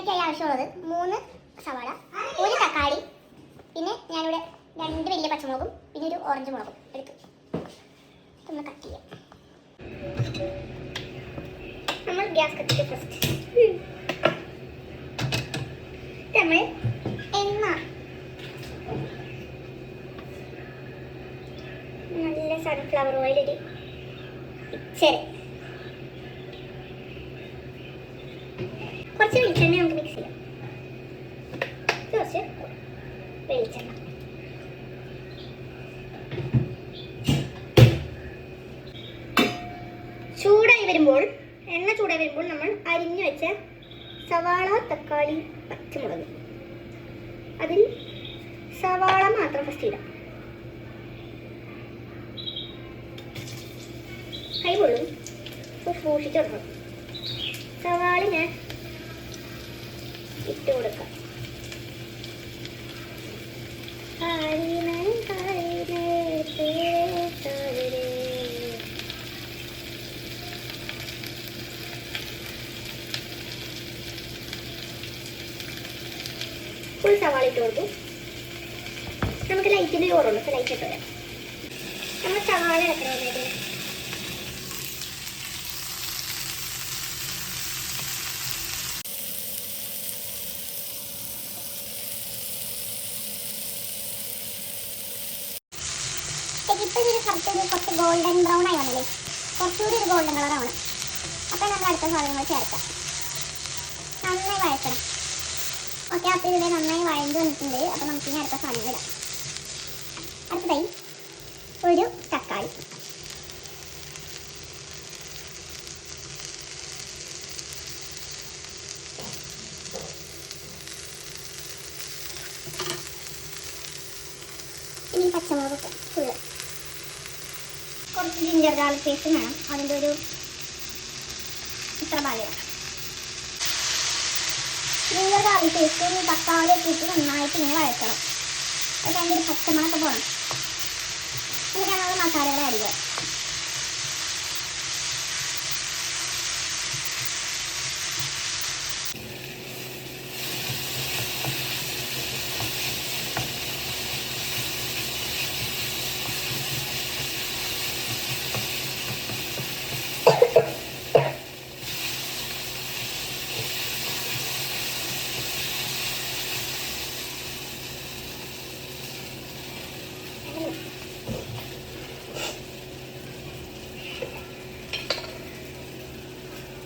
ഇതിലേക്കായി ആവശ്യമുള്ളത് 3 സവാള, 1 തക്കാളി, പിന്നെ ഞാനിവിടെ 2 വലിയ പച്ചമുളകും പിന്നെ ഒരു ഓറഞ്ച് മുളകും എടുത്തു. ഒന്ന് കട്ട് ചെയ്യാം. നമ്മൾ ഗ്യാസ് കത്തിച്ച് ഫസ്റ്റ് നമ്മൾ എണ്ണ നല്ല സൺഫ്ലവർ ഓയിൽ ഇടി ഇച്ചിരി കുറച്ച് വെളിച്ചെണ്ണ നമുക്ക് മിക്സ് ചെയ്യാം. കുറച്ച് വെളിച്ചെണ്ണ ചൂടായി വരുമ്പോൾ നമ്മൾ അരിഞ്ഞു വെച്ച സവാള, തക്കാളി, പച്ചമുളക്, അതിൽ സവാള മാത്രം ഫസ്റ്റ് ഇടാം. കൈ കൊള്ളും, സൂക്ഷിച്ചു കൊടുക്കണം. സവാള ഞാൻ ഇട്ട് കൊടുക്കാം. ഫുൾ സവാള ഇട്ട് കൊടുത്തു. നമുക്ക് ലൈറ്റിൻ്റെ ചോറുള്ളൂ, ലൈറ്റ് ഇട്ട് വരാം. നമ്മൾ സവാള ഇറക്കണമെന്നായിട്ട് ഇപ്പം ഇത് കുറച്ച് ഗോൾഡൻ ബ്രൗൺ ആയി വന്നല്ലേ, കുറച്ചുകൂടി ഒരു ഗോൾഡൻ കളറാണ്. അപ്പം നമ്മൾ അടുത്ത സാധനങ്ങൾ ചേർക്കാം. നന്നായി വഴക്കണം. ഓക്കെ, അപ്പോൾ ഇതിൽ നന്നായി വഴണ്ട് വന്നിട്ടുണ്ട്. അപ്പോൾ നമുക്ക് ഇനി അടുത്ത സാധനങ്ങൾ ഇടാം. അടുത്തതായി ഒരു തക്കാളി, ഇനി പച്ചമുളക് ഫുള്ള്, കുറച്ച് ജിഞ്ചർ ഗാർലിക് പേസ്റ്റ് വേണം. അതിൻ്റെ ഒരു ഇത്ര ഭാഗം ജിഞ്ചർ ഗാർലിക് പേസ്റ്റ് ഒരു തക്കാളി ഒക്കെ ഇട്ട് നന്നായിട്ട് ഇങ്ങനെ വഴറ്റണം. അത് അതിൻ്റെ ഒരു പച്ചമണമൊക്കെ പോകണം. എന്നിട്ട് നമ്മൾ മസാലകൾ ആഡ് ചെയ്യുക.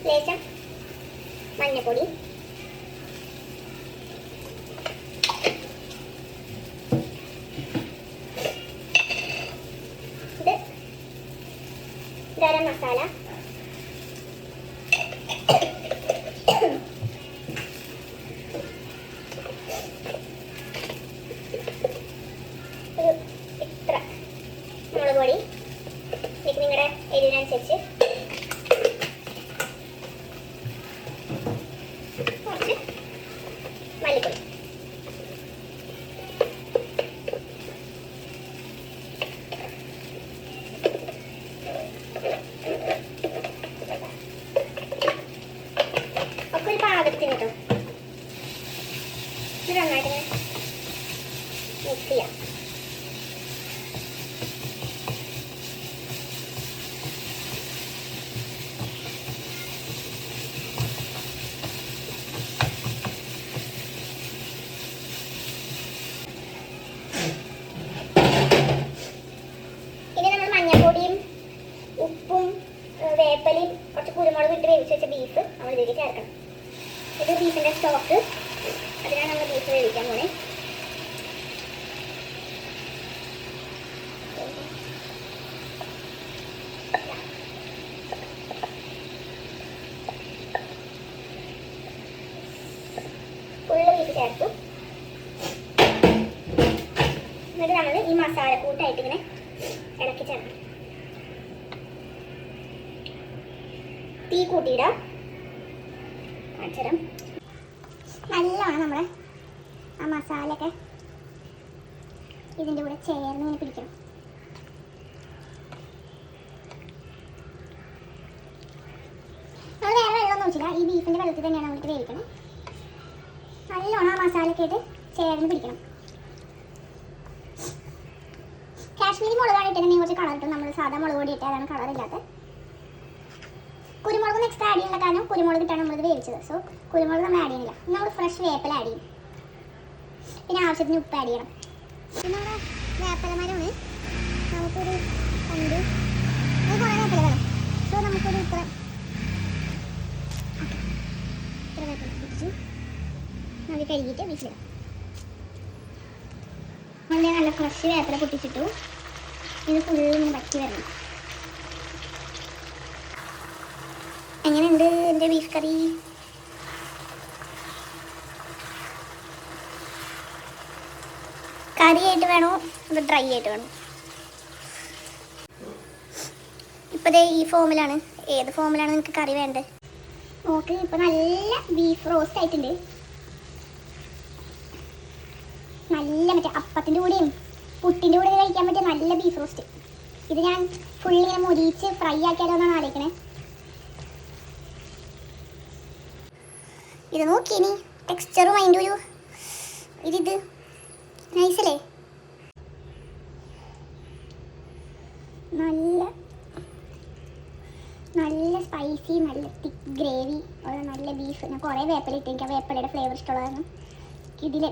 ലേശം മഞ്ഞപ്പൊടി, ഇത് ഗരം മസാല, ഒരു ഇത്ര മുളക് പൊടി, നിങ്ങളുടെ എരിവിനനുസരിച്ച്, കുറച്ച് മല്ലിപ്പൊടി. ഒക്കെ ഒരു പാകത്തിന് കേട്ടോ. ഇത് നന്നായിട്ട് മിക്സ് ചെയ്യാം. മഞ്ഞപ്പൊടിയും ഉപ്പും വേപ്പലയും കുറച്ച് കുരുമുളക് ഇട്ട് വേവിച്ച് വെച്ച ബീഫ് നമ്മൾ ഇതിലേക്ക് ചേർക്കണം. ഇത് ബീഫിൻ്റെ സ്റ്റോക്ക്, അതിനാണ് നമ്മൾ ബീഫ് വേവിക്കാൻ പോണേ. ഫുള്ള് ബീഫ് ചേർത്തു. എന്നിട്ട് നമ്മൾ ഈ മസാല കൂട്ടായിട്ട് ഇങ്ങനെ ഇളക്കി ചേർക്കണം. തീ കൂട്ടിയിടാം. കാണിച്ചുതരാം. നല്ലോണം നമ്മുടെ ആ മസാലയൊക്കെ ഇതിൻ്റെ കൂടെ ചേർന്ന് ഇങ്ങനെ പിടിക്കണം. നമ്മൾ വേറെ വെള്ളമൊന്നും വെച്ചില്ല, ഈ ബീഫിൻ്റെ വെള്ളത്തിൽ തന്നെയാണ് നമുക്ക് വേവിക്കണം. മസാലയൊക്കെ ആയിട്ട് ചേർന്ന് പിടിക്കണം. കാശ്മീരി മുളകാണ് ഇട്ടിട്ടുണ്ടെങ്കിൽ കുറച്ച് കളർ കിട്ടും. നമ്മൾ സാധാ മുളക് പൊടി ഇട്ടാൽ അതാണ് കളറില്ലാത്ത. കുരുമുളക് നെക്സ്റ്റ് ആഡ് ചെയ്യുന്ന കാരണം കുരുമുളക് ഇട്ടാണ് നമ്മളിത് വേവിച്ചത്. സോ കുരുമുളക് നമ്മൾ ആഡ് ചെയ്യുന്നില്ല. നമ്മൾ ഫ്രഷ് വേപ്പില ആഡ് ചെയ്യും. പിന്നെ ആവശ്യത്തിന് ഉപ്പ് ആഡ് ചെയ്യണം. പിന്നെ നമ്മുടെ വേപ്പിലമരമാണ് നമുക്കൊരു കണ്ട് അത് കുറേ വേപ്പില വേണം. സോ നമുക്കൊരു ഇത്ര വേപ്പില പിടിച്ചു നമുക്ക് കഴുകിയിട്ട് വീട്ടിലിടാം. നമ്മൾ നല്ല ഫ്രഷ് വേപ്പില പൊട്ടിച്ചിട്ടു. ഇത് ഫുള്ള് ഇങ്ങനെ വറ്റി വരണം. എങ്ങനെയുണ്ട് എൻ്റെ ബീഫ് കറി? കറിയായിട്ട് വേണോ അത് ഡ്രൈ ആയിട്ട് വേണോ? ഇപ്പം ഈ ഫോമിലാണ്. ഏത് ഫോമിലാണ് നിങ്ങൾക്ക് കറി വേണ്ടത്? ഓക്കെ, ഇപ്പം നല്ല ബീഫ് റോസ്റ്റ് ആയിട്ടുണ്ട്. നല്ല മറ്റേ അപ്പത്തിൻ്റെ കൂടെയും പുട്ടിൻ്റെ കൂടെ കഴിക്കാൻ പറ്റിയ നല്ല ബീഫ് റോസ്റ്റ്. ഇത് ഞാൻ ഫുള്ള് ഇങ്ങനെ മുരിച്ച് ഫ്രൈ ആക്കിയാലോ എന്നാണ് ആലോചിക്കണേ. ഇത് നോക്കി ഇനി ടെക്സ്ചറും അതിൻ്റെ ഒരു ഇത് നൈസല്ലേ? നല്ല നല്ല സ്പൈസി, നല്ല തിക്ക് ഗ്രേവി, നല്ല ബീഫ്. ഞാൻ കുറേ വേപ്പില ഇട്ട്, എനിക്ക് ആ വേപ്പിലയുടെ ഫ്ലേവർ ഇഷ്ടമുള്ളതാണ്. ഇതിൽ